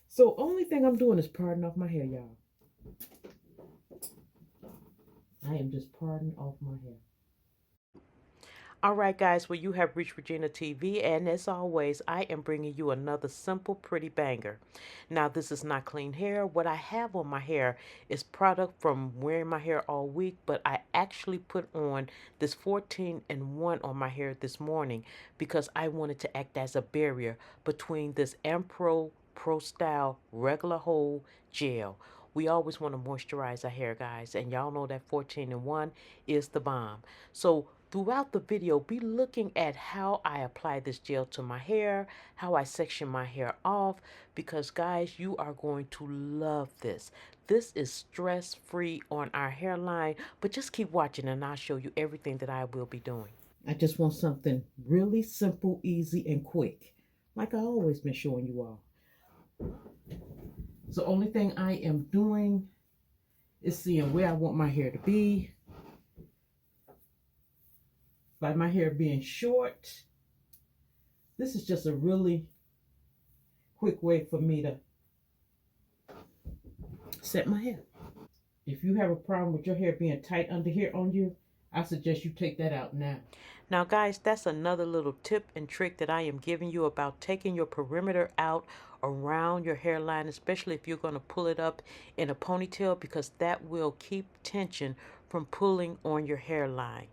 So only thing I'm doing is parting off my hair, y'all. I am just parting off my hair. All right, guys, well, you have reached Regina TV, and as always, I am bringing you another simple, pretty banger. Now, this is not clean hair. What I have on my hair is product from wearing my hair all week, but I actually put on this 14-in-1 on my hair this morning because I wanted to act as a barrier between this Ampro Pro Style regular hold gel. We always want to moisturize our hair, guys, and y'all know that 14-in-1 is the bomb. So throughout the video, be looking at how I apply this gel to my hair, how I section my hair off, because guys, you are going to love this. This is stress-free on our hairline, but just keep watching and I'll show you everything that I will be doing. I just want something really simple, easy, and quick, like I always been showing you all. So only thing I am doing is seeing where I want my hair to be. By my hair being short, this is just a really quick way for me to set my hair. If you have a problem with your hair being tight under here on you, I suggest you take that out now. Now, guys, that's another little tip and trick that I am giving you about taking your perimeter out around your hairline, especially if you're going to pull it up in a ponytail, because that will keep tension from pulling on your hairline.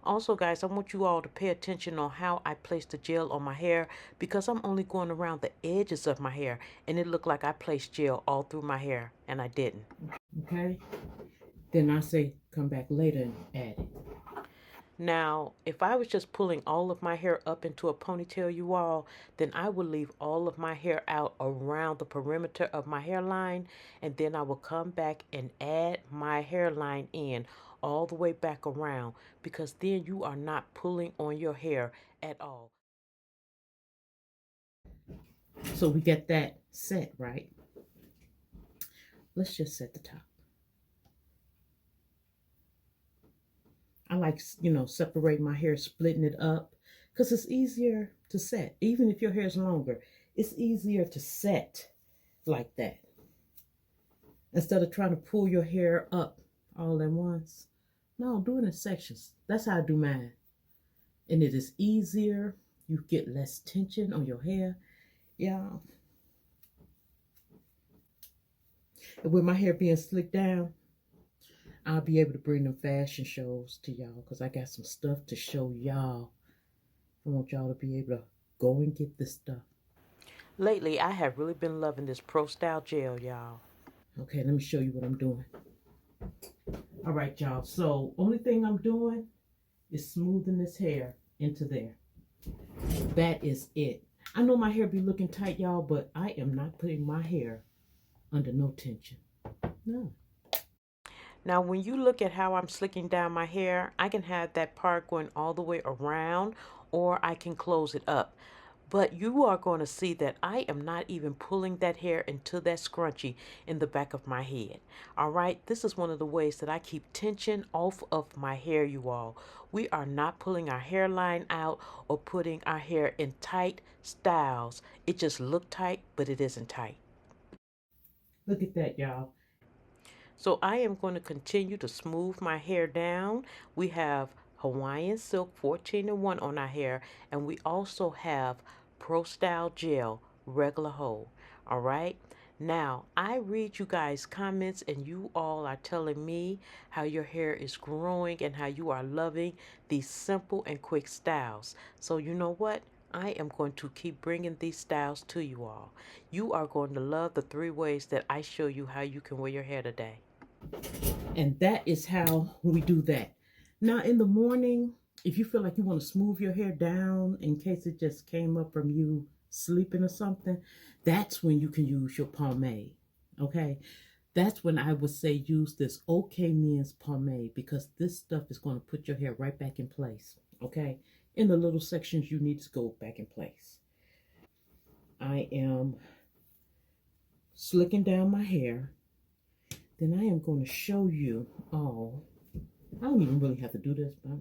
Also, guys, I want you all to pay attention on how I place the gel on my hair, because I'm only going around the edges of my hair and it looked like I placed gel all through my hair and I didn't. Okay, then I say come back later and add it. Now, if I was just pulling all of my hair up into a ponytail, you all, then I would leave all of my hair out around the perimeter of my hairline, and then I will come back and add my hairline in all the way back around, because then you are not pulling on your hair at all. So we get that set, right? Let's just set the top. I like, separate my hair, splitting it up, because it's easier to set. Even if your hair is longer, it's easier to set like that. Instead of trying to pull your hair up all at once. No, do it in sections. That's how I do mine. And it is easier. You get less tension on your hair. Yeah. And with my hair being slicked down, I'll be able to bring them fashion shows to y'all, because I got some stuff to show y'all. I want y'all to be able to go and get this stuff. Lately, I have really been loving this Pro Style gel, y'all. Okay, let me show you what I'm doing. All right, y'all. So, only thing I'm doing is smoothing this hair into there. That is it. I know my hair be looking tight, y'all, but I am not putting my hair under no tension. No. Now, when you look at how I'm slicking down my hair, I can have that part going all the way around, or I can close it up. But you are going to see that I am not even pulling that hair into that scrunchie in the back of my head. All right, this is one of the ways that I keep tension off of my hair, you all. We are not pulling our hairline out or putting our hair in tight styles. It just looks tight, but it isn't tight. Look at that, y'all. So I am going to continue to smooth my hair down. We have Hawaiian Silk 14-in-1 on our hair, and we also have Pro Style Gel regular hold. All right. Now, I read you guys' comments, and you all are telling me how your hair is growing and how you are loving these simple and quick styles. So you know what? I am going to keep bringing these styles to you all. You are going to love the 3 ways that I show you how you can wear your hair today. And that is how we do that. Now in the morning, if you feel like you want to smooth your hair down in case it just came up from you sleeping or something, that's when you can use your pomade. Okay, that's when I would say use this OK Men's pomade, because this stuff is going to put your hair right back in place. Okay, in the little sections you need to go back in place. I am slicking down my hair. Then I am going to show you all I don't even really have to do this, but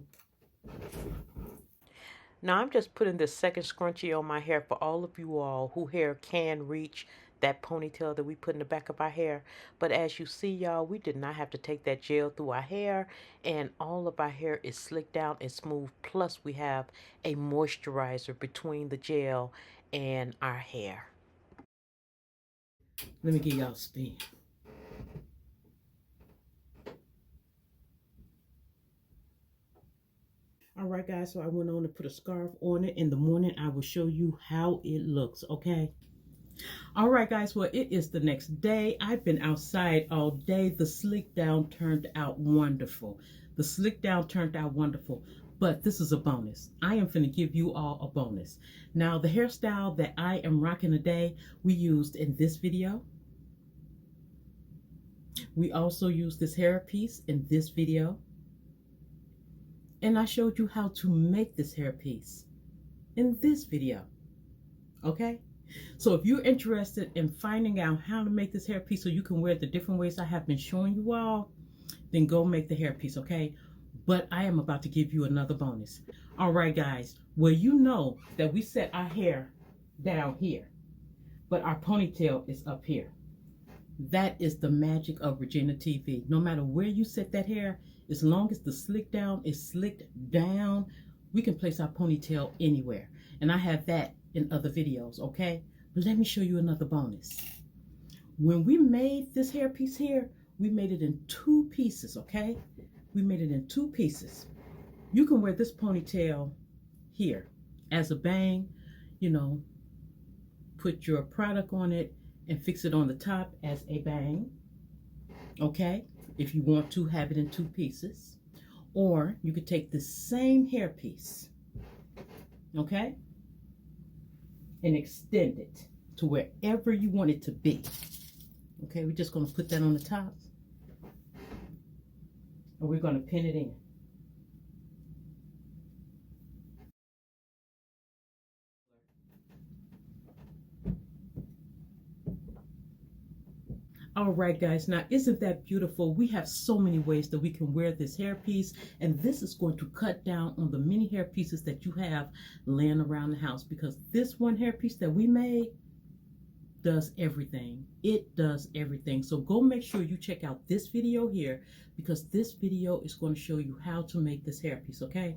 now I'm just putting this second scrunchie on my hair for all of you all who hair can reach that ponytail that we put in the back of our hair. But as you see, y'all, we did not have to take that gel through our hair, and all of our hair is slicked down and smooth. Plus we have a moisturizer between the gel and our hair. Let me give y'all a spin. All right, guys, so I went on to put a scarf on it. In the morning, I will show you how it looks, okay? All right, guys, well, it is the next day. I've been outside all day. The slick down turned out wonderful. The slick down turned out wonderful, but this is a bonus. I am finna give you all a bonus. Now, the hairstyle that I am rocking today, we used in this video. We also used this hairpiece in this video. And I showed you how to make this hairpiece in this video, okay? So if you're interested in finding out how to make this hairpiece so you can wear it the different ways I have been showing you all, then go make the hairpiece, okay? But I am about to give you another bonus. All right, guys, well, you know that we set our hair down here, but our ponytail is up here. That is the magic of Regina TV. No matter where you set that hair, as long as the slick down is slicked down, we can place our ponytail anywhere. And I have that in other videos, okay? But let me show you another bonus. When we made this hairpiece here, we made it in 2 pieces, okay? We made it in 2 pieces. You can wear this ponytail here as a bang, you know, put your product on it and fix it on the top as a bang, okay? If you want to have it in 2 pieces. Or you could take the same hairpiece, okay? And extend it to wherever you want it to be. Okay, we're just gonna put that on the top. And we're gonna pin it in. All right, guys, now isn't that beautiful? We have so many ways that we can wear this hairpiece, and this is going to cut down on the many hairpieces that you have laying around the house, because this one hairpiece that we made does everything. It does everything. So go make sure you check out this video here, because this video is going to show you how to make this hairpiece, okay?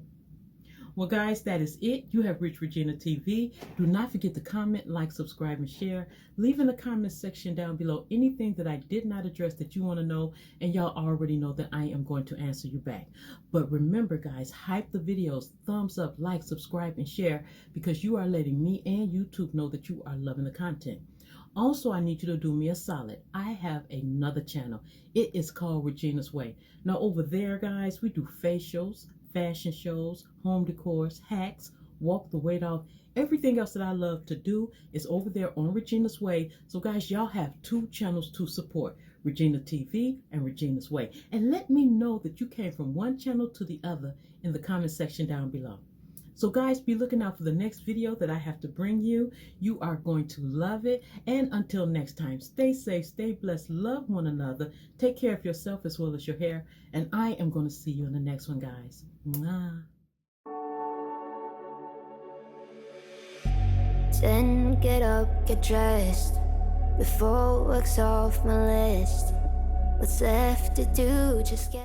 Well, guys, that is it. You have reached Regina TV. Do not forget to comment, like, subscribe, and share. Leave in the comment section down below anything that I did not address that you want to know, and y'all already know that I am going to answer you back. But remember, guys, hype the videos, thumbs up, like, subscribe, and share, because you are letting me and YouTube know that you are loving the content. Also, I need you to do me a solid. I have another channel. It is called Regina's Way. Now, over there, guys, we do facials, fashion shows, home decors, hacks, walk the weight off. Everything else that I love to do is over there on Regina's Way. So guys, y'all have 2 channels to support, Regina TV and Regina's Way. And let me know that you came from one channel to the other in the comment section down below. So guys, be looking out for the next video that I have to bring you. You are going to love it. And until next time, stay safe, stay blessed, love one another, take care of yourself as well as your hair. And I am going to see you in the next one, guys. Mwah. Then get up, get dressed, before work's off my list. What's left to do, just get